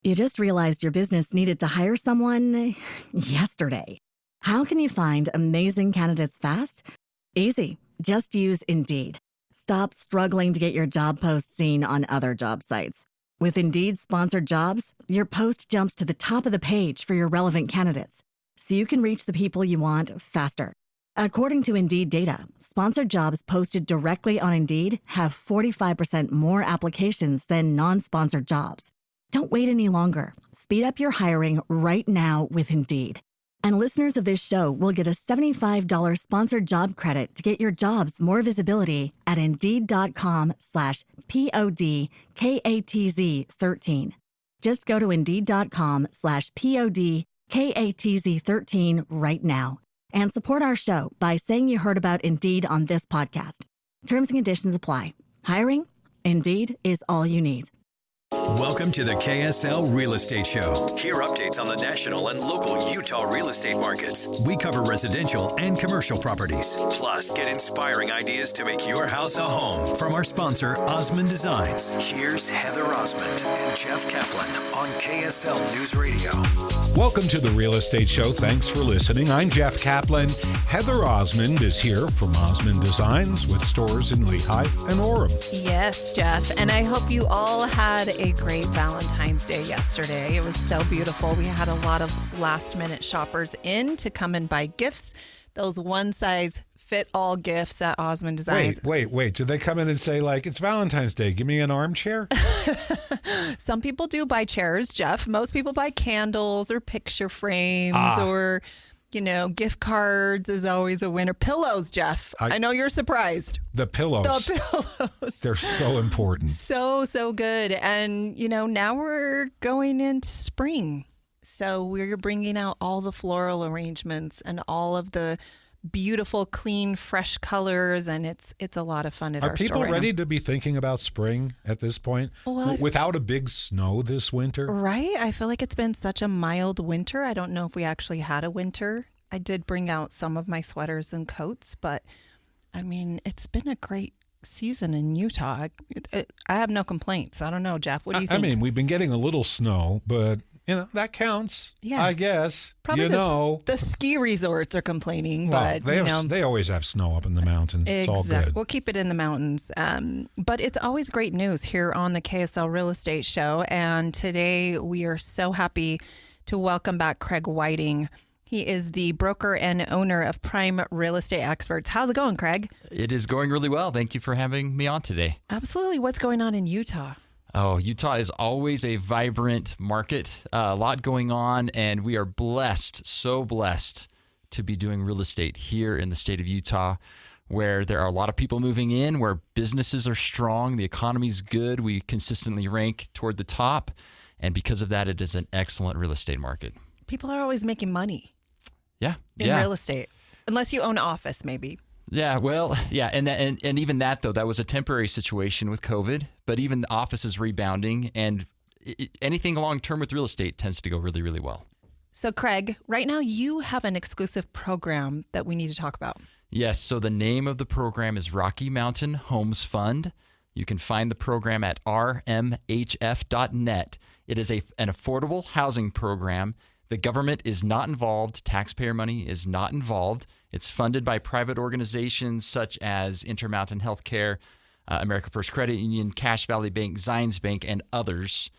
You just realized your business needed to hire someone yesterday. How can you find amazing candidates fast? Easy. Just use Indeed. Stop struggling to get your job post seen on other job sites. With Indeed sponsored jobs, your post jumps to the top of the page for your relevant candidates, so you can reach the people you want faster. According to Indeed data, sponsored jobs posted directly on Indeed have 45% more applications than non-sponsored jobs. Don't wait any longer. Speed up your hiring right now with Indeed. And listeners of this show will get a $75 sponsored job credit to get your jobs more visibility at Indeed.com/PODKATZ13. Just go to Indeed.com/PODKATZ13 right now and support our show by saying you heard about Indeed on this podcast. Terms and conditions apply. Hiring? Indeed is all you need. Welcome to the KSL Real Estate Show. Hear updates on the national and local Utah real estate markets. We cover residential and commercial properties. Plus, get inspiring ideas to make your house a home from our sponsor, Osmond Designs. Here's Heather Osmond and Jeff Caplan on KSL News Radio. Welcome to the Real Estate Show. Thanks for listening. I'm Jeff Caplan. Heather Osmond is here from Osmond Designs with stores in Lehigh and Orem. Yes, Jeff. And I hope you all had a great Valentine's Day yesterday. It was so beautiful. We had a lot of last-minute shoppers in to come and buy gifts. Those one-size-fit-all gifts at Osmond Designs. Wait. Did they come in and say, like, it's Valentine's Day, give me an armchair? Some people do buy chairs, Jeff. Most people buy candles or picture frames or, gift cards is always a winner. Pillows, Jeff. I know you're surprised. The pillows. They're so important. So good. And, now we're going into spring. So we're bringing out all the floral arrangements and all of the beautiful, clean, fresh colors, and it's a lot of fun at our store. Are people ready to be thinking about spring at this point? Well, without a big snow this winter? Right. I feel like it's been such a mild winter. I don't know if we actually had a winter. I did bring out some of my sweaters and coats, but it's been a great season in Utah. I have no complaints. I don't know, Jeff. What do you think? We've been getting a little snow, but that counts, I guess. Probably the ski resorts are complaining, but they always have snow up in the mountains. Exactly. It's all good. We'll keep it in the mountains. But it's always great news here on the KSL Real Estate Show. And today we are so happy to welcome back Craig Whiting. He is the broker and owner of Prime Real Estate Experts. How's it going, Craig? It is going really well. Thank you for having me on today. Absolutely. What's going on in Utah? Oh, Utah is always a vibrant market, a lot going on, and we are so blessed to be doing real estate here in the state of Utah, where there are a lot of people moving in, where businesses are strong, the economy's good, we consistently rank toward the top, and because of that, it is an excellent real estate market. People are always making money in real estate, unless you own an office, maybe. Yeah, well, yeah, and even that, though, that was a temporary situation with COVID, but even the office is rebounding, and anything long-term with real estate tends to go really, really well. So, Craig, right now you have an exclusive program that we need to talk about. Yes, so the name of the program is Rocky Mountain Homes Fund. You can find the program at rmhf.net. It is an affordable housing program. The government is not involved. Taxpayer money is not involved. It's funded by private organizations such as Intermountain Healthcare, America First Credit Union, Cache Valley Bank, Zions Bank, and others.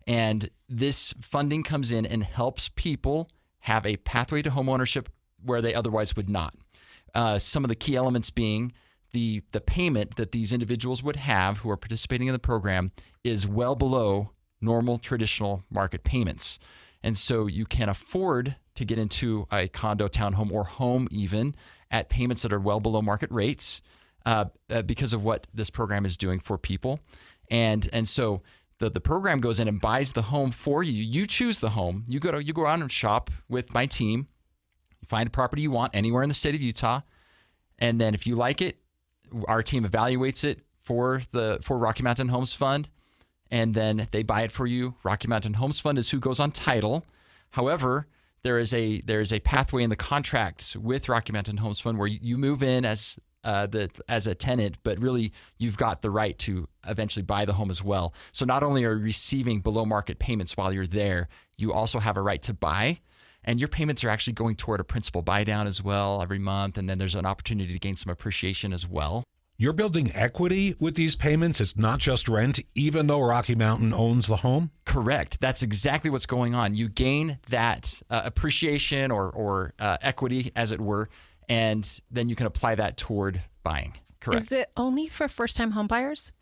And this funding comes in and helps people have a pathway to homeownership where they otherwise would not. Some of the key elements being the payment that these individuals would have who are participating in the program is well below normal traditional market payments. And so you can afford to get into a condo, townhome, or home even at payments that are well below market rates because of what this program is doing for people. And so the program goes in and buys the home for you. You choose the home. You go out and shop with my team. You find a property you want anywhere in the state of Utah. And then if you like it, our team evaluates it for Rocky Mountain Homes Fund. And then they buy it for you. Rocky Mountain Homes Fund is who goes on title. However, there is a pathway in the contracts with Rocky Mountain Homes Fund where you move in as as a tenant, but really you've got the right to eventually buy the home as well. So not only are you receiving below market payments while you're there, you also have a right to buy. And your payments are actually going toward a principal buy down as well every month. And then there's an opportunity to gain some appreciation as well. You're building equity with these payments. It's not just rent, even though Rocky Mountain owns the home? Correct. That's exactly what's going on. You gain that appreciation or equity, as it were, and then you can apply that toward buying. Correct. Is it only for first-time home buyers?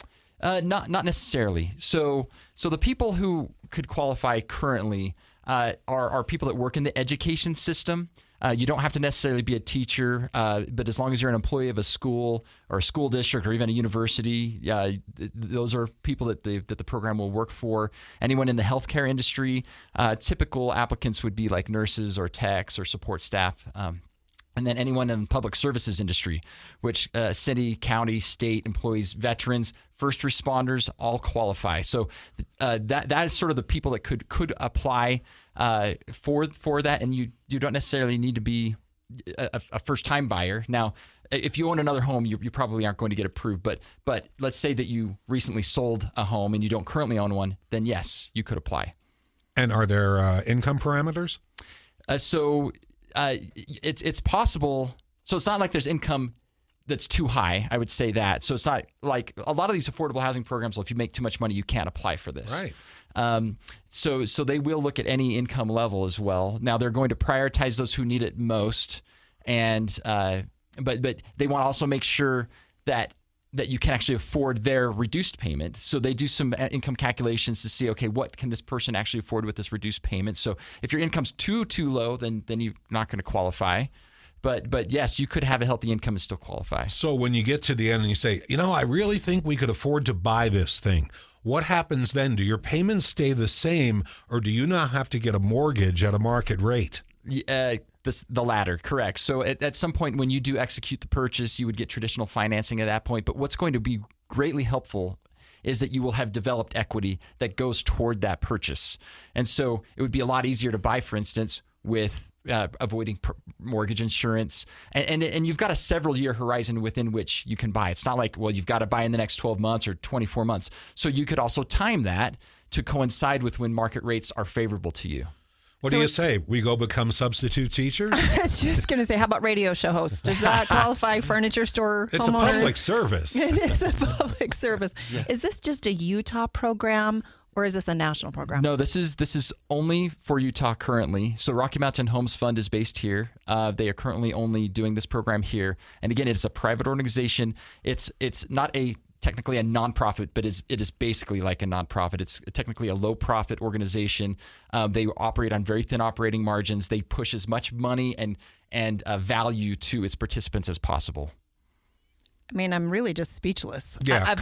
Not necessarily. So the people who could qualify currently are people that work in the education system. You don't have to necessarily be a teacher, but as long as you're an employee of a school or a school district or even a university, those are people that the program will work for. Anyone in the healthcare industry, typical applicants would be like nurses or techs or support staff. And then anyone in the public services industry, which city, county, state employees, veterans, first responders, all qualify. So that is sort of the people that could apply for that. And you don't necessarily need to be a first-time buyer. Now, if you own another home, you probably aren't going to get approved. But let's say that you recently sold a home and you don't currently own one, then yes, you could apply. And are there income parameters? It's possible. So it's not like there's income that's too high. I would say that. So it's not like a lot of these affordable housing programs. Well, if you make too much money, you can't apply for this. Right. So they will look at any income level as well. Now they're going to prioritize those who need it most, and but they want to also make sure that you can actually afford their reduced payment. So they do some income calculations to see, okay, what can this person actually afford with this reduced payment? So if your income's too low, then you're not going to qualify. But yes, you could have a healthy income and still qualify. So when you get to the end and you say, I really think we could afford to buy this thing, what happens then? Do your payments stay the same, or do you now have to get a mortgage at a market rate? The latter, correct. So at some point when you do execute the purchase, you would get traditional financing at that point. But what's going to be greatly helpful is that you will have developed equity that goes toward that purchase. And so it would be a lot easier to buy, for instance, with avoiding mortgage insurance. And you've got a several-year horizon within which you can buy. It's not like, well, you've got to buy in the next 12 months or 24 months. So you could also time that to coincide with when market rates are favorable to you. What do you say? We go become substitute teachers? I was just going to say, how about radio show host? Does that qualify? Furniture store It's homeowner? a public service. It is a public service. Yeah. Is this just a Utah program, or is this a national program? No, this is only for Utah currently. So Rocky Mountain Homes Fund is based here. They are currently only doing this program here. And again, it's a private organization. It's not technically a nonprofit, but it is basically like a nonprofit. It's technically a low profit organization. They operate on very thin operating margins. They push as much money and value to its participants as possible. I mean, I'm really just speechless. Yeah, I've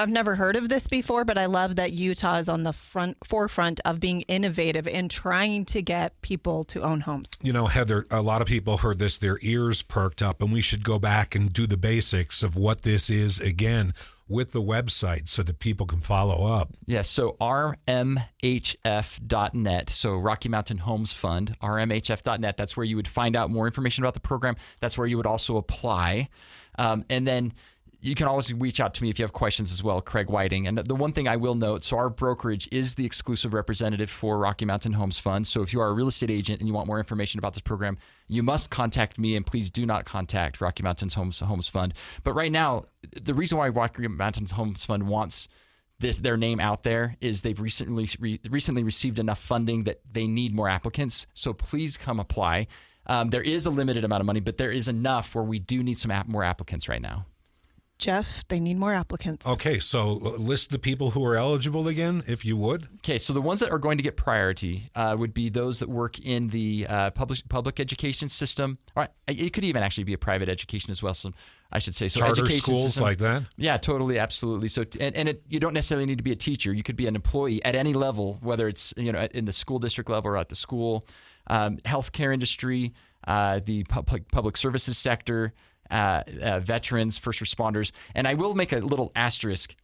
never heard of this before, but I love that Utah is on the forefront of being innovative and trying to get people to own homes. Heather, a lot of people heard this, their ears perked up, and we should go back and do the basics of what this is again with the website so that people can follow up. Yes, so RMHF.net, so Rocky Mountain Homes Fund, RMHF.net. That's where you would find out more information about the program. That's where you would also apply. And then you can always reach out to me if you have questions as well, Craig Whiting. And the one thing I will note, so our brokerage is the exclusive representative for Rocky Mountain Homes Fund. So if you are a real estate agent and you want more information about this program, you must contact me, and please do not contact Rocky Mountain Homes Fund. But right now, the reason why Rocky Mountain Homes Fund wants their name out there is they've recently received enough funding that they need more applicants. So please come apply. There is a limited amount of money, but there is enough where we do need some more applicants right now. Jeff, they need more applicants. Okay, so list the people who are eligible again, if you would. Okay, so the ones that are going to get priority would be those that work in the public education system. All right, it could even actually be a private education as well. So I should say, so charter education schools system, like that. Yeah, totally, absolutely. So you don't necessarily need to be a teacher. You could be an employee at any level, whether it's in the school district level or at the school, healthcare industry, the public services sector. Veterans, first responders. And I will make a little asterisk.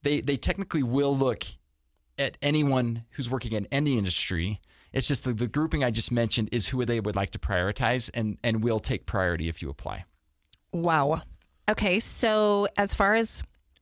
They technically will look at anyone who's working in any industry. It's just the grouping I just mentioned is who they would like to prioritize, and will take priority if you apply. Wow. Okay, so as far as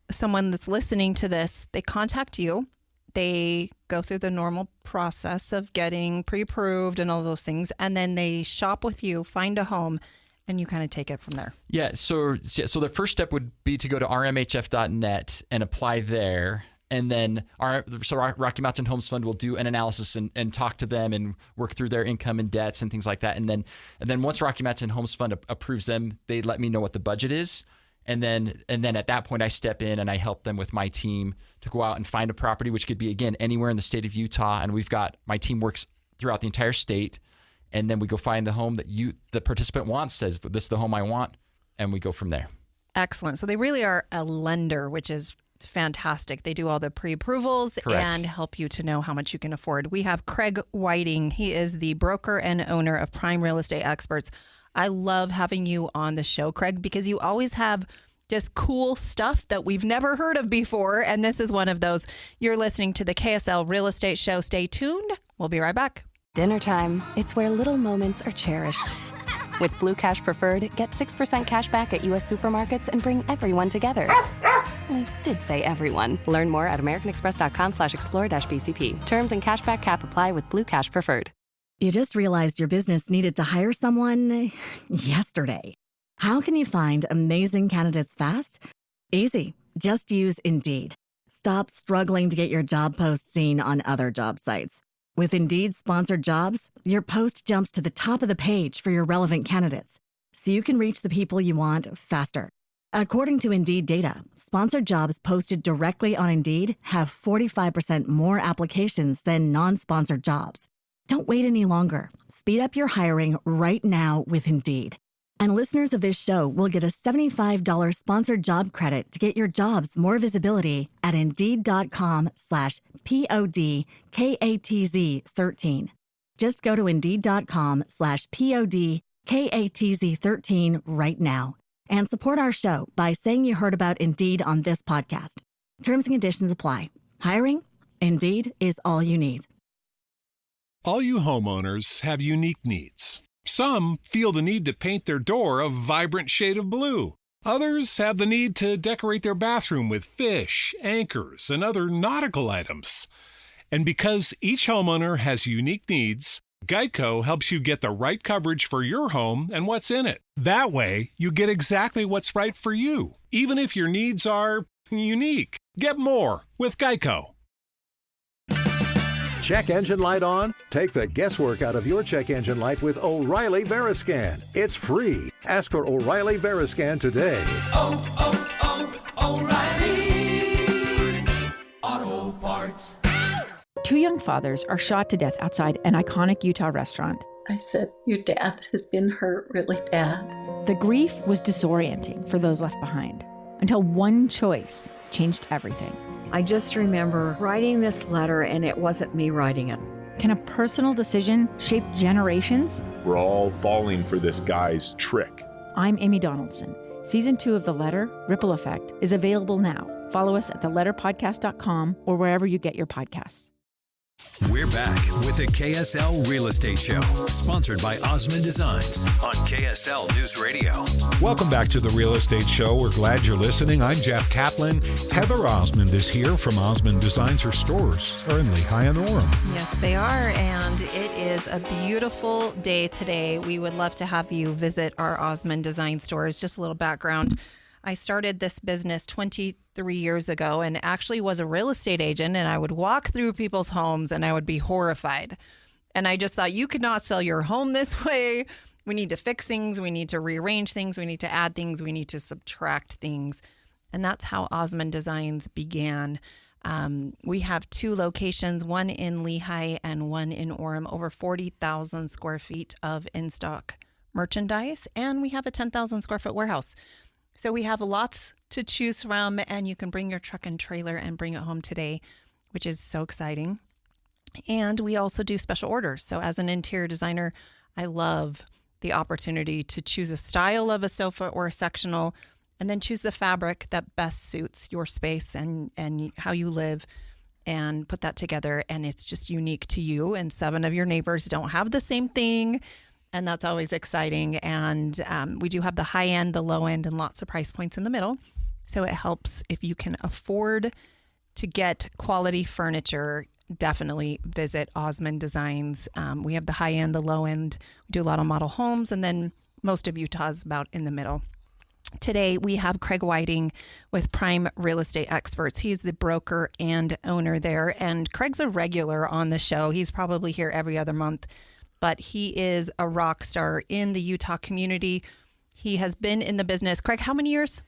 someone that's listening to this, they contact you. They go through the normal process of getting pre-approved and all those things, and then they shop with you, find a home, and you kind of take it from there. Yeah, so the first step would be to go to rmhf.net and apply there. And then Rocky Mountain Homes Fund will do an analysis and talk to them and work through their income and debts and things like that. And then once Rocky Mountain Homes Fund approves them, they let me know what the budget is. And then at that point, I step in and I help them with my team to go out and find a property, which could be, again, anywhere in the state of Utah. And my team works throughout the entire state. And then we go find the home that the participant wants, says, this is the home I want. And we go from there. Excellent. So they really are a lender, which is fantastic. They do all the pre-approvals and help you to know how much you can afford. We have Craig Whiting. He is the broker and owner of Prime Real Estate Experts. I love having you on the show, Craig, because you always have just cool stuff that we've never heard of before. And this is one of those. You're listening to the KSL Real Estate Show. Stay tuned. We'll be right back. Dinner time. It's where little moments are cherished. With Blue Cash Preferred, get 6% cash back at U.S. supermarkets and bring everyone together. I did say everyone. Learn more at americanexpress.com/explore-BCP. Terms and cashback cap apply with Blue Cash Preferred. You just realized your business needed to hire someone yesterday. How can you find amazing candidates fast? Easy. Just use Indeed. Stop struggling to get your job post seen on other job sites. With Indeed sponsored jobs, your post jumps to the top of the page for your relevant candidates, so you can reach the people you want faster. According to Indeed data, sponsored jobs posted directly on Indeed have 45% more applications than non-sponsored jobs. Don't wait any longer. Speed up your hiring right now with Indeed. And listeners of this show will get a $75 sponsored job credit to get your jobs more visibility at Indeed.com/PODKATZ13. Just go to Indeed.com/PODKATZ13 right now and support our show by saying you heard about Indeed on this podcast. Terms and conditions apply. Hiring? Indeed is all you need. All you homeowners have unique needs. Some feel the need to paint their door a vibrant shade of blue. Others have the need to decorate their bathroom with fish, anchors, and other nautical items. And because each homeowner has unique needs, Geico helps you get the right coverage for your home and what's in it. That way, you get exactly what's right for you, even if your needs are unique. Get more with Geico. Check engine light on? Take the guesswork out of your check engine light with O'Reilly Veriscan. It's free. Ask for O'Reilly Veriscan today. O'Reilly Auto Parts. Two young fathers are shot to death outside an iconic Utah restaurant. I said, your dad has been hurt really bad. The grief was disorienting for those left behind until one choice changed everything. I just remember writing this letter, and it wasn't me writing it. Can a personal decision shape generations? We're all falling for this guy's trick. I'm Amy Donaldson. Season 2 of The Letter, Ripple Effect, is available now. Follow us at theletterpodcast.com or wherever you get your podcasts. We're back with the KSL Real Estate Show, sponsored by Osmond Designs on KSL News Radio. Welcome back to the Real Estate Show. We're glad you're listening. I'm Jeff Caplan. Heather Osmond is here from Osmond Designs. Her stores are in Lehigh and Orem. Yes, they are, and it is a beautiful day today. We would love to have you visit our Osmond Design stores. Just a little background. I started this business 23 years ago and actually was a real estate agent, and I would walk through people's homes and I would be horrified. And I just thought, you could not sell your home this way. We need to fix things. We need to rearrange things. We need to add things. We need to subtract things. And that's how Osmond Designs began. We have 2 locations, one in Lehigh and one in Orem, over 40,000 square feet of in-stock merchandise. And we have a 10,000 square foot warehouse. So we have lots to choose from, and you can bring your truck and trailer and bring it home today, which is so exciting. And we also do special orders. So as an interior designer, I love the opportunity to choose a style of a sofa or a sectional, and then choose the fabric that best suits your space and how you live, and put that together. And it's just unique to you, and 7 of your neighbors don't have the same thing. and that's always exciting. And we do have the high end, the low end, and lots of price points in the middle. So it helps if you can afford to get quality furniture. Definitely visit Osmond Designs. We have the high end, the low end. We do a lot of model homes, and then most of Utah's about in the middle. Today, we have Craig Whiting with Prime Real Estate Experts. He's the broker and owner there, and Craig's a regular on the show. He's probably here every other month, but he is a rock star in the Utah community. He has been in the business. Craig, how many years?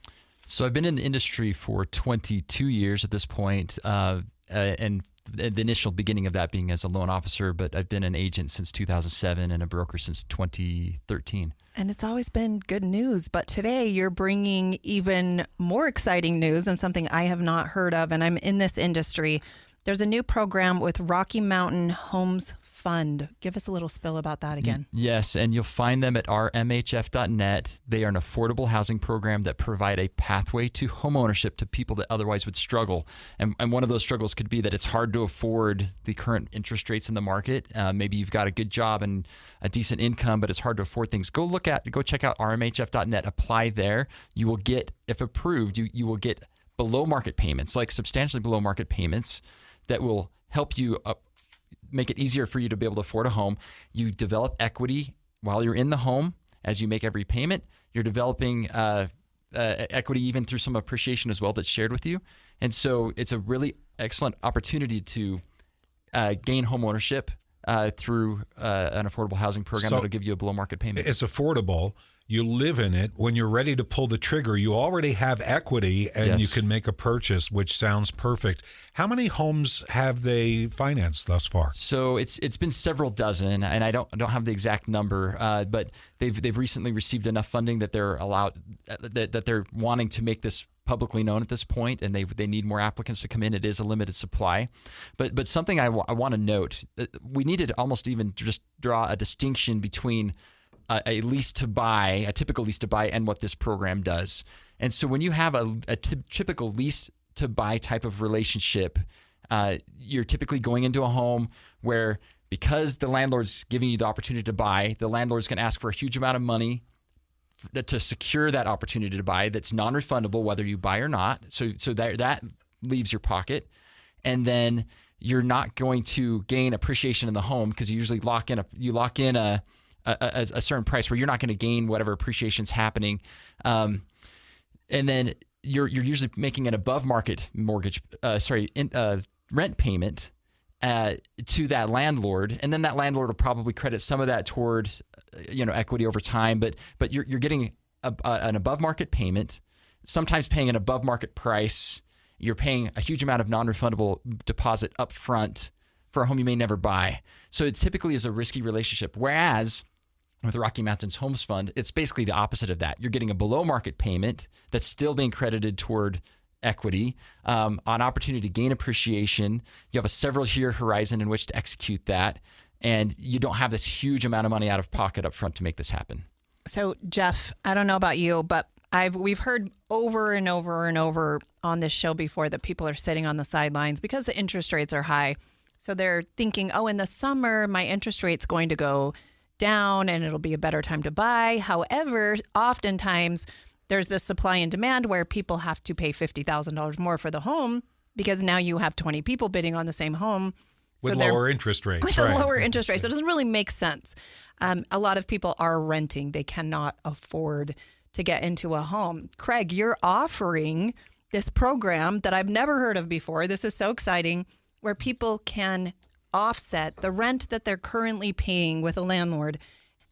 So I've been in the industry for 22 years at this point, and the initial beginning of that being as a loan officer, but I've been an agent since 2007 and a broker since 2013. And it's always been good news, but today you're bringing even more exciting news and something I have not heard of, and I'm in this industry. There's a new program with Rocky Mountain Homes Fund. Give us a little spill about that again. Yes, and you'll find them at rmhf.net. They are an affordable housing program that provide a pathway to homeownership to people that otherwise would struggle. And one of those struggles could be that it's hard to afford the current interest rates in the market. Maybe you've got a good job and a decent income, but it's hard to afford things. Go check out rmhf.net. Apply there. You will get, if approved, you will get below market payments, like substantially below market payments that will help you make it easier for you to be able to afford a home. You develop equity while you're in the home as you make every payment. You're developing equity even through some appreciation as well that's shared with you. And so it's a really excellent opportunity to gain home ownership through an affordable housing program that'll give you a below market payment. It's affordable. You live in it. When you're ready to pull the trigger, you already have equity and you can make a purchase, which sounds perfect. How many homes have they financed thus far? So it's been several dozen, and I don't have the exact number, but they've recently received enough funding that they're allowed that they're wanting to make this publicly known at this point, and they need more applicants to come in. It is a limited supply, but something I want to note, we needed almost even just draw a distinction between a lease to buy, a typical lease to buy, and what this program does. And so when you have a typical lease to buy type of relationship, you're typically going into a home where, because the landlord's giving you the opportunity to buy, the landlord's going to ask for a huge amount of money to secure that opportunity to buy that's non-refundable whether you buy or not. So that leaves your pocket. And then you're not going to gain appreciation in the home because you usually lock in a certain price where you're not going to gain whatever appreciation's happening. And then you're usually making an above market rent payment to that landlord. And then that landlord will probably credit some of that toward, equity over time. But you're getting an above market payment, sometimes paying an above market price. You're paying a huge amount of non-refundable deposit up front for a home you may never buy. So it typically is a risky relationship. Whereas with Rocky Mountains Homes Fund, it's basically the opposite of that. You're getting a below market payment that's still being credited toward equity, an opportunity to gain appreciation. You have a several year horizon in which to execute that, and you don't have this huge amount of money out of pocket up front to make this happen. So Jeff, I don't know about you, but we've heard over and over and over on this show before that people are sitting on the sidelines because the interest rates are high. So they're thinking, in the summer, my interest rate's going to go down and it'll be a better time to buy. However, oftentimes there's this supply and demand where people have to pay $50,000 more for the home because now you have 20 people bidding on the same home. With lower interest rates. With a lower interest rate. So it doesn't really make sense. A lot of people are renting. They cannot afford to get into a home. Craig, you're offering this program that I've never heard of before. This is so exciting, where people can offset the rent that they're currently paying with a landlord,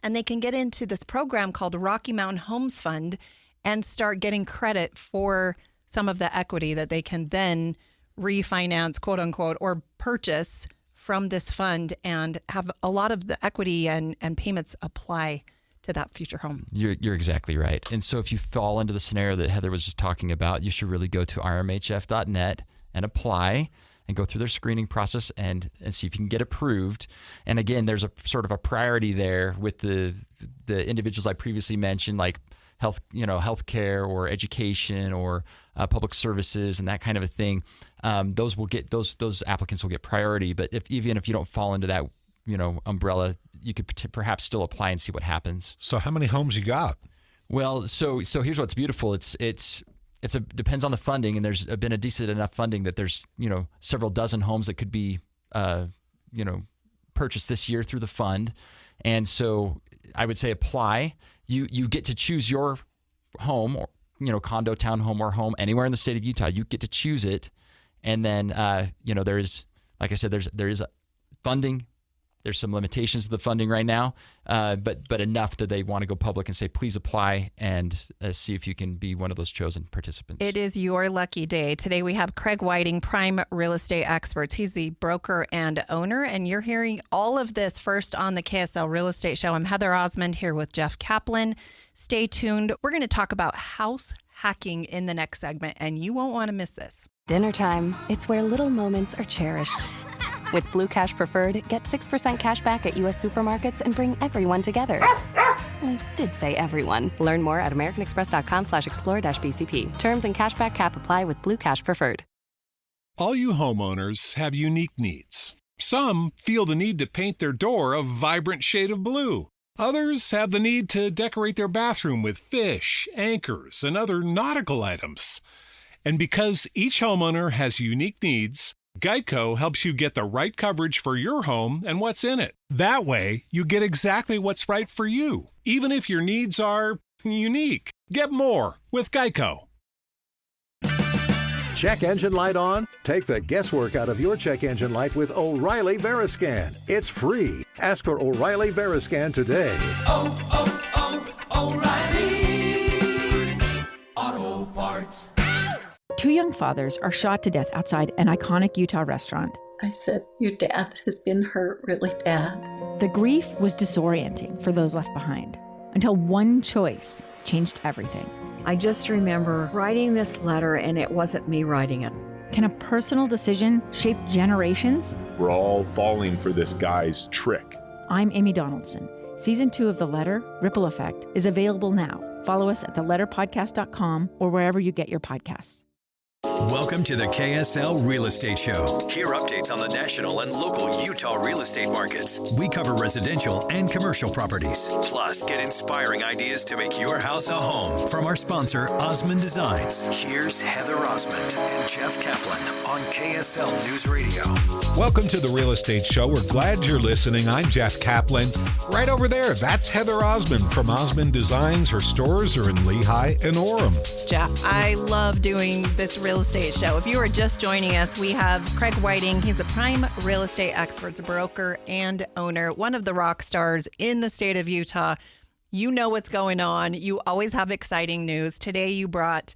and they can get into this program called Rocky Mountain Homes Fund and start getting credit for some of the equity that they can then refinance, quote unquote, or purchase from this fund and have a lot of the equity and payments apply to that future home. You're exactly right. And so if you fall into the scenario that Heather was just talking about, you should really go to rmhf.net and apply and go through their screening process and see if you can get approved. And again, there's a sort of a priority there with the individuals I previously mentioned, like healthcare or education or public services and that kind of a thing. Those applicants will get priority. But even if you don't fall into that umbrella, you could perhaps still apply and see what happens. So how many homes you got? Well, so here's what's beautiful. Depends on the funding, and there's been a decent enough funding that there's several dozen homes that could be purchased this year through the fund. And so I would say apply. You get to choose your home, or condo, townhome, or home anywhere in the state of Utah. You get to choose it, and then there is, like I said, there is a funding. There's some limitations to the funding right now, but enough that they want to go public and say, please apply and see if you can be one of those chosen participants. It is your lucky day. Today we have Craig Whiting, Prime Real Estate Experts. He's the broker and owner, and you're hearing all of this first on the KSL Real Estate Show. I'm Heather Osmond here with Jeff Caplan. Stay tuned. We're going to talk about house hacking in the next segment, and you won't want to miss this. Dinner time. It's where little moments are cherished. With Blue Cash Preferred, get 6% cash back at U.S. supermarkets and bring everyone together. I did say everyone. Learn more at americanexpress.com/explore-BCP. Terms and cashback cap apply with Blue Cash Preferred. All you homeowners have unique needs. Some feel the need to paint their door a vibrant shade of blue. Others have the need to decorate their bathroom with fish, anchors, and other nautical items. And because each homeowner has unique needs, Geico helps you get the right coverage for your home and what's in it. That way, you get exactly what's right for you, even if your needs are unique. Get more with Geico. Check engine light on? Take the guesswork out of your check engine light with O'Reilly Veriscan. It's free. Ask for O'Reilly Veriscan today. O'Reilly Auto Parts. 2 young fathers are shot to death outside an iconic Utah restaurant. I said, your dad has been hurt really bad. The grief was disorienting for those left behind until one choice changed everything. I just remember writing this letter, and it wasn't me writing it. Can a personal decision shape generations? We're all falling for this guy's trick. I'm Amy Donaldson. Season 2 of The Letter, Ripple Effect, is available now. Follow us at theletterpodcast.com or wherever you get your podcasts. Welcome to the KSL Real Estate Show. Hear updates on the national and local Utah real estate markets. We cover residential and commercial properties. Plus, get inspiring ideas to make your house a home from our sponsor, Osmond Designs. Here's Heather Osmond and Jeff Caplan on KSL News Radio. Welcome to the Real Estate Show. We're glad you're listening. I'm Jeff Caplan. Right over there, that's Heather Osmond from Osmond Designs. Her stores are in Lehigh and Orem. Jeff, I love doing this real estate show. If you are just joining us, we have Craig Whiting. He's a Prime Real Estate Experts broker and owner, one of the rock stars in the state of Utah. You know what's going on. You always have exciting news. Today you brought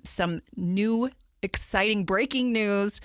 some new, exciting breaking news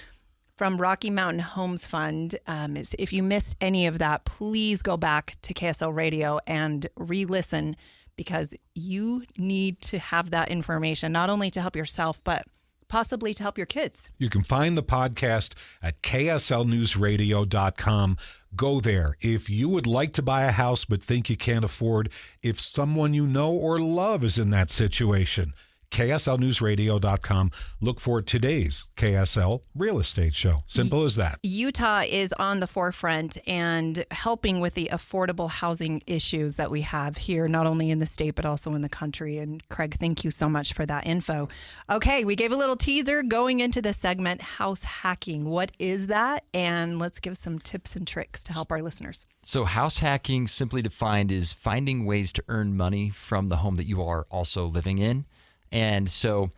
from Rocky Mountain Homes Fund. If you missed any of that, please go back to KSL Radio and re-listen, because you need to have that information, not only to help yourself, but possibly to help your kids. You can find the podcast at kslnewsradio.com. Go there. If you would like to buy a house but think you can't afford, if someone you know or love is in that situation, kslnewsradio.com. Look for today's KSL Real Estate Show. Simple as that. Utah is on the forefront and helping with the affordable housing issues that we have here, not only in the state, but also in the country. And Craig, thank you so much for that info. Okay, we gave a little teaser going into the segment, house hacking. What is that? And let's give some tips and tricks to help our listeners. So house hacking, simply defined, is finding ways to earn money from the home that you are also living in. And so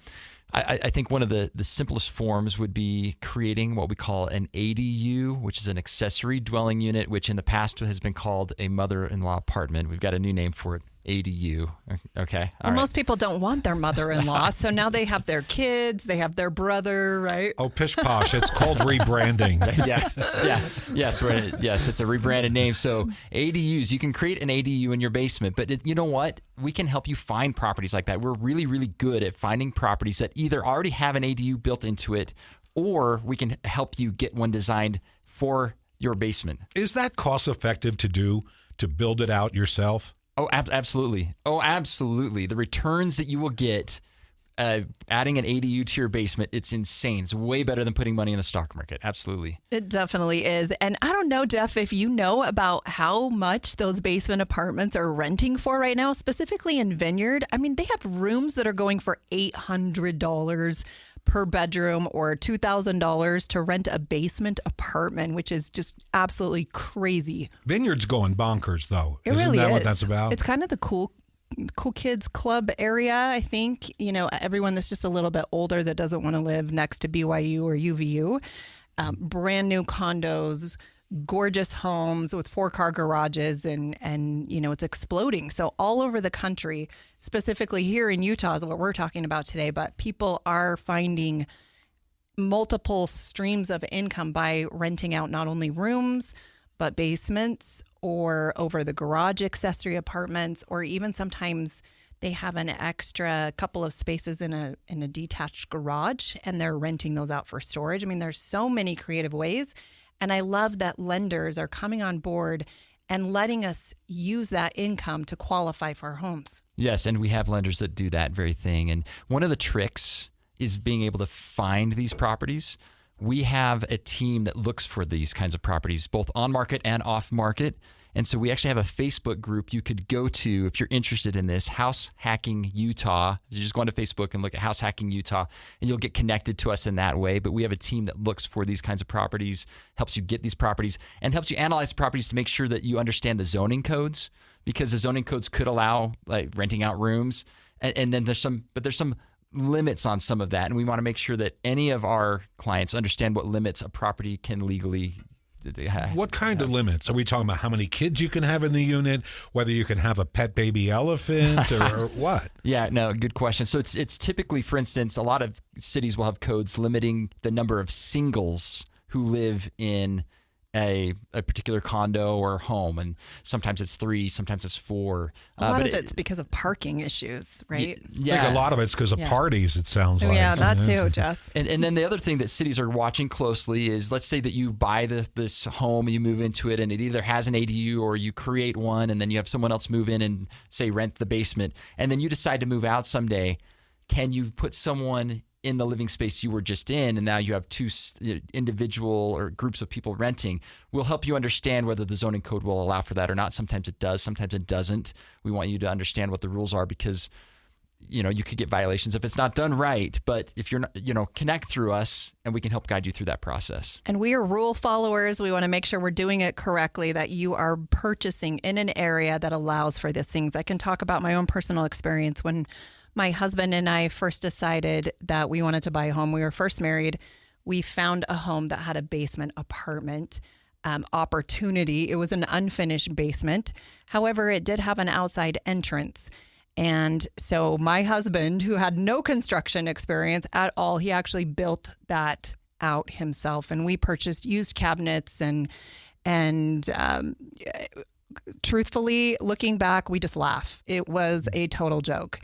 I think one of the simplest forms would be creating what we call an ADU, which is an accessory dwelling unit, which in the past has been called a mother-in-law apartment. We've got a new name for it, ADU. Okay. Well, most people don't want their mother-in-law, so now they have their kids, they have their brother, right? Oh, pish posh. It's called rebranding. Yes, it's a rebranded name. So ADUs, you can create an ADU in your basement, but you know what? We can help you find properties like that. We're really, really good at finding properties that either already have an ADU built into it, or we can help you get one designed for your basement. Is that cost effective to build it out yourself? Oh, absolutely. The returns that you will get adding an ADU to your basement, it's insane. It's way better than putting money in the stock market. Absolutely. It definitely is. And I don't know, Jeff, if you know about how much those basement apartments are renting for right now, specifically in Vineyard. I mean, they have rooms that are going for $800 per bedroom or $2,000 to rent a basement apartment, which is just absolutely crazy. Vineyard's going bonkers, though. It Isn't really that is. what that's about? It's kind of the cool kids club area, I think. You know, everyone that's just a little bit older that doesn't want to live next to BYU or UVU. Brand new condos, gorgeous homes with 4-car garages, and you know, it's exploding. So all over the country, specifically here in Utah is what we're talking about today, but people are finding multiple streams of income by renting out not only rooms, but basements or over the garage accessory apartments, or even sometimes they have an extra couple of spaces in a detached garage and they're renting those out for storage. I mean, there's so many creative ways. And I love that lenders are coming on board and letting us use that income to qualify for our homes. Yes, and we have lenders that do that very thing. And one of the tricks is being able to find these properties. We have a team that looks for these kinds of properties, both on market and off market. And so we actually have a Facebook group you could go to if you're interested in this, House Hacking Utah. You just go onto Facebook and look at House Hacking Utah, and you'll get connected to us in that way. But we have a team that looks for these kinds of properties, helps you get these properties, and helps you analyze the properties to make sure that you understand the zoning codes, because the zoning codes could allow like renting out rooms. And then there's some limits on some of that. And we want to make sure that any of our clients understand what limits a property can legally have. What kind of limits? Are we talking about how many kids you can have in the unit, whether you can have a pet baby elephant or what? Yeah, no, good question. So it's typically, for instance, a lot of cities will have codes limiting the number of singles who live in a particular condo or home, and sometimes it's 3, sometimes it's 4. A lot of it's because of parking issues, right? Yeah, I think a lot of it's because of parties, it sounds like. Yeah, that too, Jeff. And then the other thing that cities are watching closely is, let's say that you buy this home, you move into it, and it either has an ADU or you create one, and then you have someone else move in and, say, rent the basement, and then you decide to move out someday. Can you put someone in the living space you were just in, and now you have 2 individual or groups of people renting? We'll help you understand whether the zoning code will allow for that or not. Sometimes it does, sometimes it doesn't. We want you to understand what the rules are, because you could get violations if it's not done right. But if you're not, connect through us and we can help guide you through that process. And we are rule followers. We want to make sure we're doing it correctly, that you are purchasing in an area that allows for these things. I can talk about my own personal experience. When my husband and I first decided that we wanted to buy a home, we were first married, we found a home that had a basement apartment opportunity. It was an unfinished basement. However, it did have an outside entrance. And so my husband, who had no construction experience at all, he actually built that out himself. And we purchased used cabinets and truthfully, looking back, we just laugh. It was a total joke.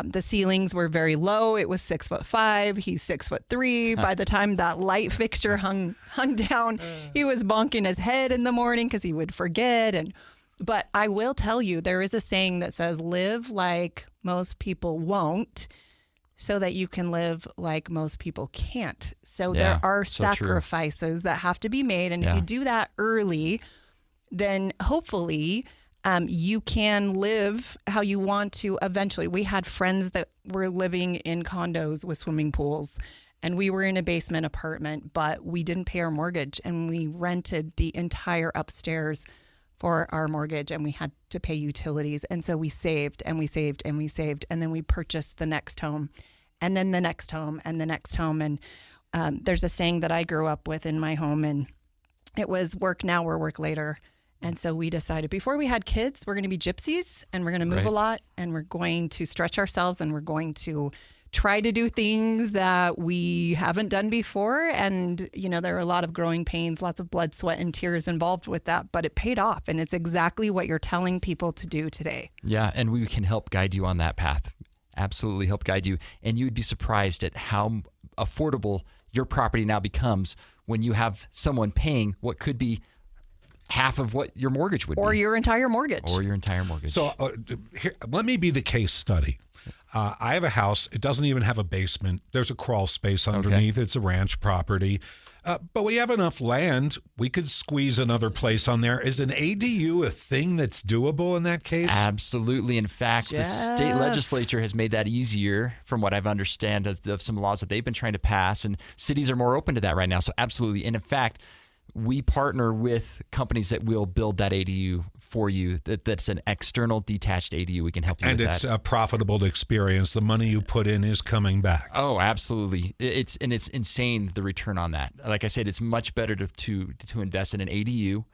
The ceilings were very low. It was 6'5". He's 6'3". By the time that light fixture hung down, he was bonking his head in the morning because he would forget. But I will tell you, there is a saying that says, live like most people won't, so that you can live like most people can't. So there are sacrifices that have to be made. And if you do that early, then hopefully you can live how you want to eventually. We had friends that were living in condos with swimming pools, and we were in a basement apartment, but we didn't pay our mortgage, and we rented the entire upstairs for our mortgage, and we had to pay utilities. And so we saved and we saved and we saved, and then we purchased the next home, and then the next home and the next home. And there's a saying that I grew up with in my home, and it was work now or work later. And so we decided before we had kids, we're going to be gypsies, and we're going to move a lot, and we're going to stretch ourselves, and we're going to try to do things that we haven't done before. And, there are a lot of growing pains, lots of blood, sweat, and tears involved with that, but it paid off. And it's exactly what you're telling people to do today. Yeah. And we can help guide you on that path. Absolutely help guide you. And you would be surprised at how affordable your property now becomes when you have someone paying what could be half of what your mortgage would be. Or your entire mortgage. Or your entire mortgage. So here, let me be the case study. I have a house. It doesn't even have a basement. There's a crawl space underneath. It's a ranch property. But we have enough land. We could squeeze another place on there. Is an ADU a thing that's doable in that case? Absolutely. In fact, the state legislature has made that easier from what I've understand of some laws that they've been trying to pass. And cities are more open to that right now. So absolutely. And in fact, we partner with companies that will build that ADU for you. That's an external detached ADU. We can help you with that. And it's a profitable experience. The money you put in is coming back. Oh, absolutely. It's insane, the return on that. Like I said, it's much better to invest in an ADU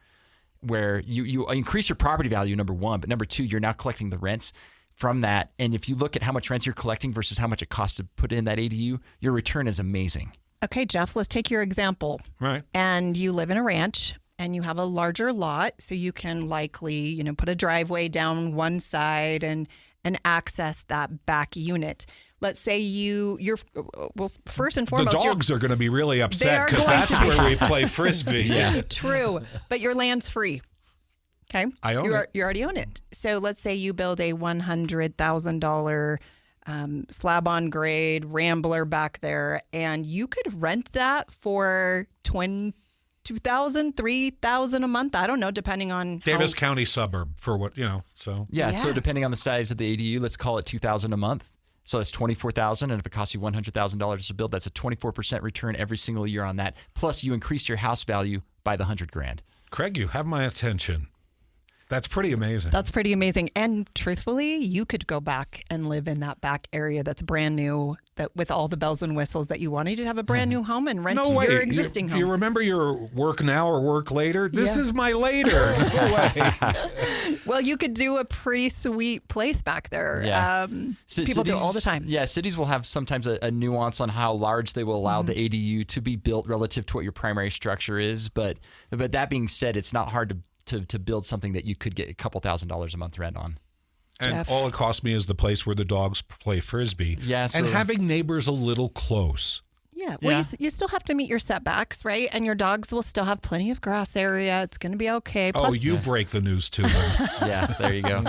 where you increase your property value, number one, but number two, you're now collecting the rents from that. And if you look at how much rents you're collecting versus how much it costs to put in that ADU, your return is amazing. Okay, Jeff, let's take your example. Right. And you live in a ranch and you have a larger lot, so you can likely, put a driveway down one side and access that back unit. Let's say you're first and foremost, the dogs are going to be really upset because that's where we play frisbee. Yeah, true. But your land's free. Okay, I own it. You already own it. So let's say you build a $100,000 slab on grade Rambler back there, and you could rent that for $2,000, $3,000 a month. I don't know, depending on Davis County suburb for what So So depending on the size of the ADU, let's call it $2,000 a month. So that's $24,000, and if it costs you $100,000 to build, that's a 24% return every single year on that. Plus, you increase your house value by the $100,000. Craig, you have my attention. That's pretty amazing. That's pretty amazing. And truthfully, you could go back and live in that back area that's brand new, that with all the bells and whistles that you wanted to have a brand new home and rent your existing home. You remember your work now or work later? This is my later. No way. Well, you could do a pretty sweet place back there. Yeah. People do it all the time. Yeah, cities will have sometimes a nuance on how large they will allow the ADU to be built relative to what your primary structure is. But that being said, it's not hard to build something that you could get a couple $1,000s a month rent on. And Jeff. all it costs me is the place where the dogs play frisbee. Yeah, and having neighbors a little close. Yeah. Well, you still have to meet your setbacks, right? And your dogs will still have plenty of grass area. It's going to be okay. Plus, you break the news to them. Yeah, there you go.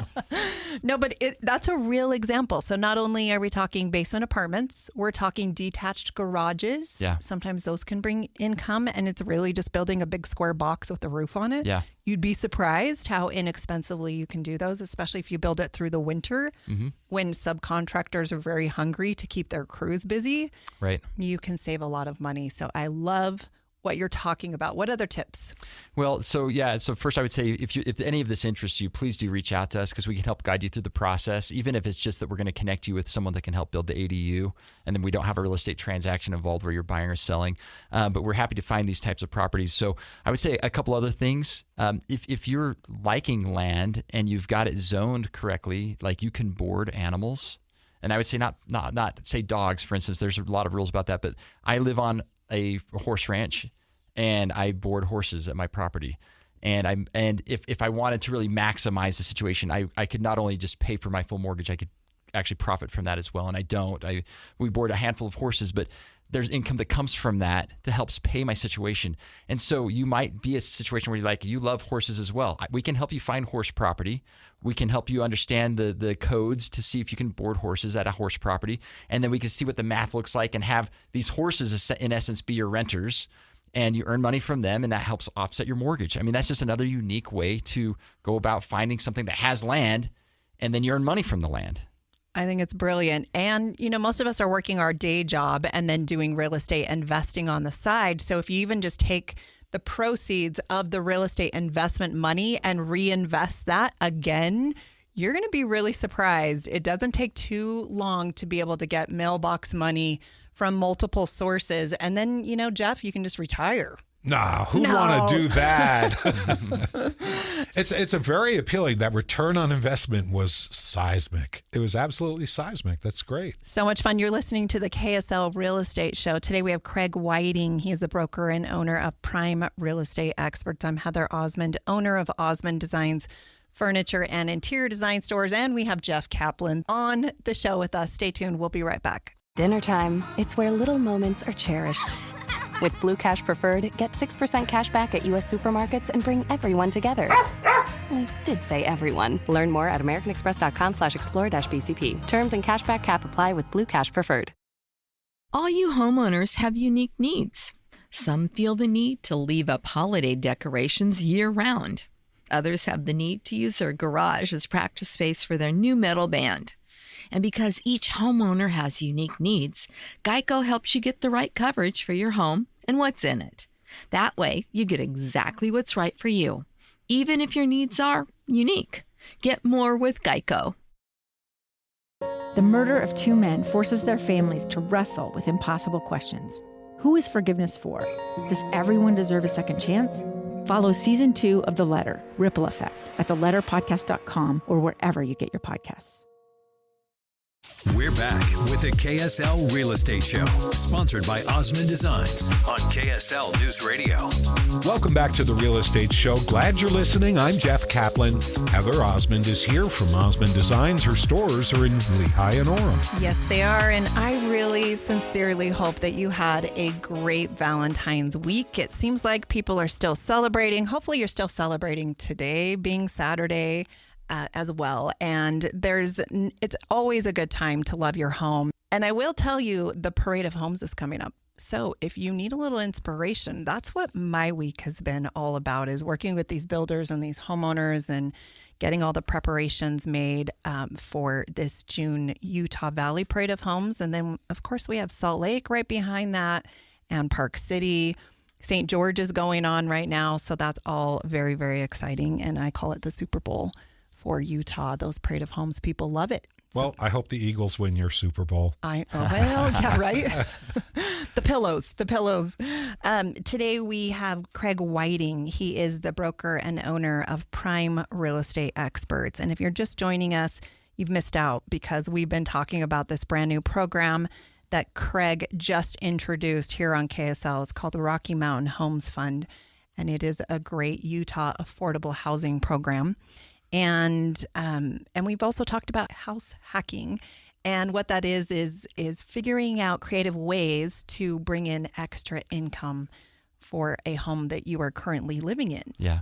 No, but that's a real example. So not only are we talking basement apartments, we're talking detached garages. Yeah. Sometimes those can bring income, and it's really just building a big square box with a roof on it. Yeah. You'd be surprised how inexpensively you can do those, especially if you build it through the winter when subcontractors are very hungry to keep their crews busy. Right. You can save a lot of money. So I love what you're talking about. What other tips? Well, so first I would say if any of this interests you, please do reach out to us because we can help guide you through the process, even if it's just that we're going to connect you with someone that can help build the ADU, and then we don't have a real estate transaction involved where you're buying or selling, but we're happy to find these types of properties. So I would say a couple other things. If you're liking land and you've got it zoned correctly, like you can board animals, and I would say not say dogs, for instance. There's a lot of rules about that, but I live on a horse ranch and I board horses at my property. And if I wanted to really maximize the situation, I could not only just pay for my full mortgage, I could actually profit from that as well. And I don't. We board a handful of horses, but there's income that comes from that helps pay my situation. And so you might be a situation where you love horses as well. We can help you find horse property. We can help you understand the codes to see if you can board horses at a horse property. And then we can see what the math looks like and have these horses, in essence, be your renters. And you earn money from them, and that helps offset your mortgage. I mean, that's just another unique way to go about finding something that has land, and then you earn money from the land. I think it's brilliant. And, most of us are working our day job and then doing real estate investing on the side. So if you even just take the proceeds of the real estate investment money and reinvest that again, you're going to be really surprised. It doesn't take too long to be able to get mailbox money from multiple sources. And then, Jeff, you can just retire. Nah, who'd want to do that? It's a very appealing. That return on investment was seismic. It was absolutely seismic. That's great. So much fun. You're listening to the KSL Real Estate Show. Today we have Craig Whiting. He is the broker and owner of Prime Real Estate Experts. I'm Heather Osmond, owner of Osmond Designs Furniture and Interior Design Stores. And we have Jeff Caplan on the show with us. Stay tuned. We'll be right back. Dinner time. It's where little moments are cherished. With Blue Cash Preferred, get 6% cash back at U.S. supermarkets and bring everyone together. I did say everyone. Learn more at americanexpress.com/explore-bcp. Terms and cashback cap apply with Blue Cash Preferred. All you homeowners have unique needs. Some feel the need to leave up holiday decorations year-round. Others have the need to use their garage as practice space for their new metal band. And because each homeowner has unique needs, Geico helps you get the right coverage for your home and what's in it. That way, you get exactly what's right for you, even if your needs are unique. Get more with Geico. The murder of 2 men forces their families to wrestle with impossible questions. Who is forgiveness for? Does everyone deserve a second chance? Follow Season 2 of The Letter, Ripple Effect, at theletterpodcast.com or wherever you get your podcasts. We're back with the KSL Real Estate Show, sponsored by Osmond Designs on KSL News Radio. Welcome back to the Real Estate Show. Glad you're listening. I'm Jeff Caplan. Heather Osmond is here from Osmond Designs. Her stores are in Lehigh and Orem. Yes, they are. And I really sincerely hope that you had a great Valentine's week. It seems like people are still celebrating. Hopefully you're still celebrating today, being Saturday. As well. And it's always a good time to love your home. And I will tell you, the Parade of Homes is coming up. So if you need a little inspiration, that's what my week has been all about, is working with these builders and these homeowners and getting all the preparations made for this June Utah Valley Parade of Homes. And then, of course, we have Salt Lake right behind that and Park City. St. George is going on right now. So that's all very, very exciting. And I call it the Super Bowl for Utah. Those Parade of Homes, people love it. Well, I hope the Eagles win your Super Bowl. Yeah, right. The pillows. Today we have Craig Whiting. He is the broker and owner of Prime Real Estate Experts. And if you're just joining us, you've missed out, because we've been talking about this brand new program that Craig just introduced here on KSL. It's called the Rocky Mountain Homes Fund, and it is a great Utah affordable housing program. And we've also talked about house hacking, and what that is figuring out creative ways to bring in extra income for a home that you are currently living in. Yeah.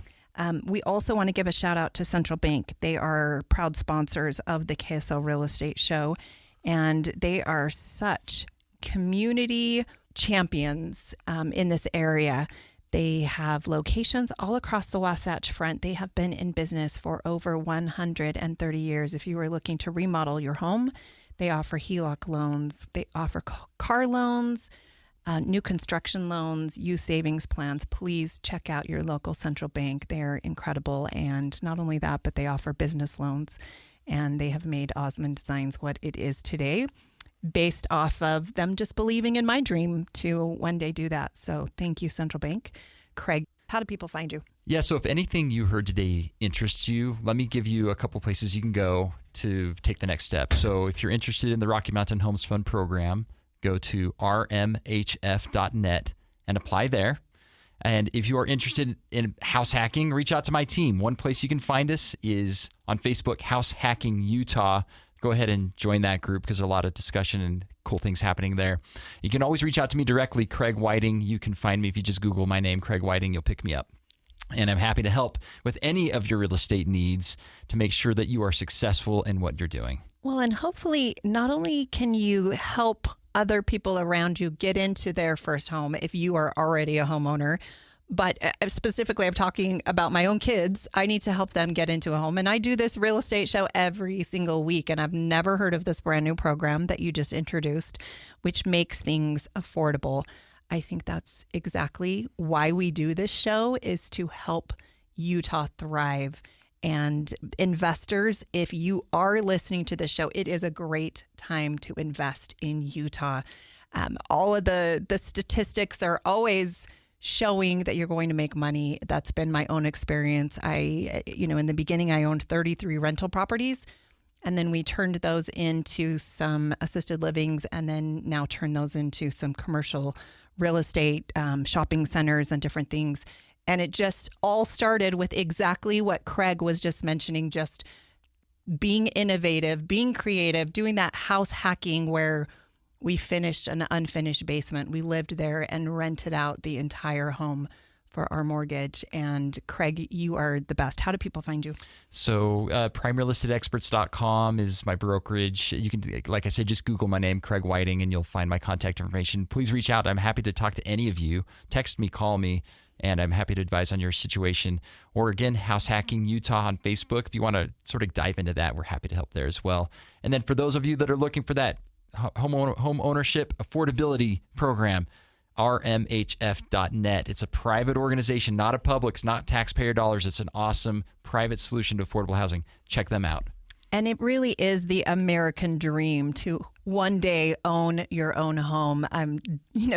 We also want to give a shout out to Central Bank. They are proud sponsors of the KSL Real Estate Show, and they are such community champions in this area. They have locations all across the Wasatch Front. They have been in business for over 130 years. If you are looking to remodel your home, they offer HELOC loans. They offer car loans, new construction loans, youth savings plans. Please check out your local Central Bank. They're incredible. And not only that, but they offer business loans. And they have made Osmond Designs what it is today, based off of them just believing in my dream to one day do that. So thank you, Central Bank. Craig, how do people find you? Yeah, so if anything you heard today interests you, let me give you a couple places you can go to take the next step. So if you're interested in the Rocky Mountain Homes Fund program, go to rmhf.net and apply there. And if you are interested in house hacking, reach out to my team. One place you can find us is on Facebook, House Hacking Utah. Go ahead and join that group, because there's a lot of discussion and cool things happening there. You can always reach out to me directly, Craig Whiting. You can find me if you just Google my name, Craig Whiting, you'll pick me up. And I'm happy to help with any of your real estate needs to make sure that you are successful in what you're doing. Well, and hopefully not only can you help other people around you get into their first home if you are already a homeowner, but specifically, I'm talking about my own kids. I need to help them get into a home. And I do this real estate show every single week. And I've never heard of this brand new program that you just introduced, which makes things affordable. I think that's exactly why we do this show, is to help Utah thrive. And investors, if you are listening to this show, it is a great time to invest in Utah. All of the statistics are always showing that you're going to make money. That's been my own experience. In the beginning, I owned 33 rental properties, and then we turned those into some assisted livings, and then now turn those into some commercial real estate, shopping centers and different things. And it just all started with exactly what Craig was just mentioning, just being innovative, being creative, doing that house hacking where we finished an unfinished basement. We lived there and rented out the entire home for our mortgage. And Craig, you are the best. How do people find you? So primerealestateexperts.com is my brokerage. You can, like I said, just Google my name, Craig Whiting, and you'll find my contact information. Please reach out. I'm happy to talk to any of you. Text me, call me, and I'm happy to advise on your situation. Or again, House Hacking Utah on Facebook. If you want to sort of dive into that, we're happy to help there as well. And then for those of you that are looking for that home ownership affordability program, RMHF.net. It's a private organization, not a public. It's not taxpayer dollars. It's an awesome private solution to affordable housing. Check them out. And it really is the American dream to one day own your own home.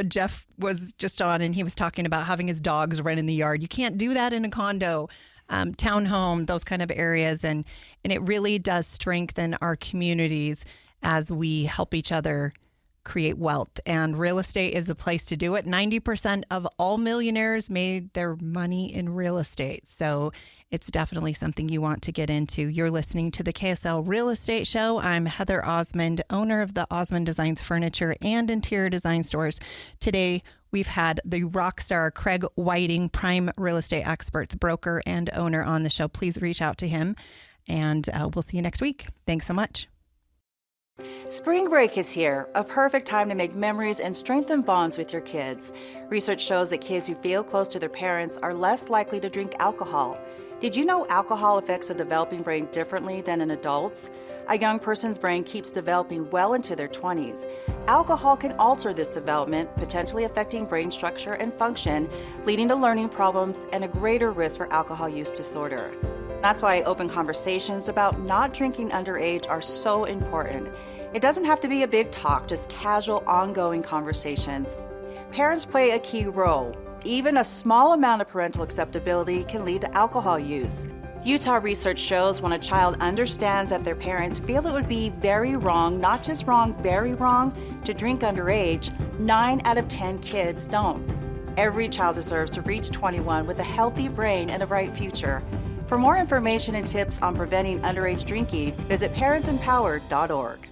Jeff was just on and he was talking about having his dogs run in the yard. You can't do that in a condo, townhome, those kind of areas. And it really does strengthen our communities as we help each other create wealth. And real estate is the place to do it. 90% of all millionaires made their money in real estate. So it's definitely something you want to get into. You're listening to the KSL Real Estate Show. I'm Heather Osmond, owner of the Osmond Designs Furniture and Interior Design Stores. Today, we've had the rock star Craig Whiting, prime real estate experts, broker and owner on the show. Please reach out to him, and we'll see you next week. Thanks so much. Spring break is here, a perfect time to make memories and strengthen bonds with your kids. Research shows that kids who feel close to their parents are less likely to drink alcohol. Did you know alcohol affects a developing brain differently than in adults? A young person's brain keeps developing well into their 20s. Alcohol can alter this development, potentially affecting brain structure and function, leading to learning problems and a greater risk for alcohol use disorder. That's why open conversations about not drinking underage are so important. It doesn't have to be a big talk, just casual, ongoing conversations. Parents play a key role. Even a small amount of parental acceptability can lead to alcohol use. Utah research shows when a child understands that their parents feel it would be very wrong, not just wrong, very wrong, to drink underage, 9 out of 10 kids don't. Every child deserves to reach 21 with a healthy brain and a bright future. For more information and tips on preventing underage drinking, visit parentsempowered.org.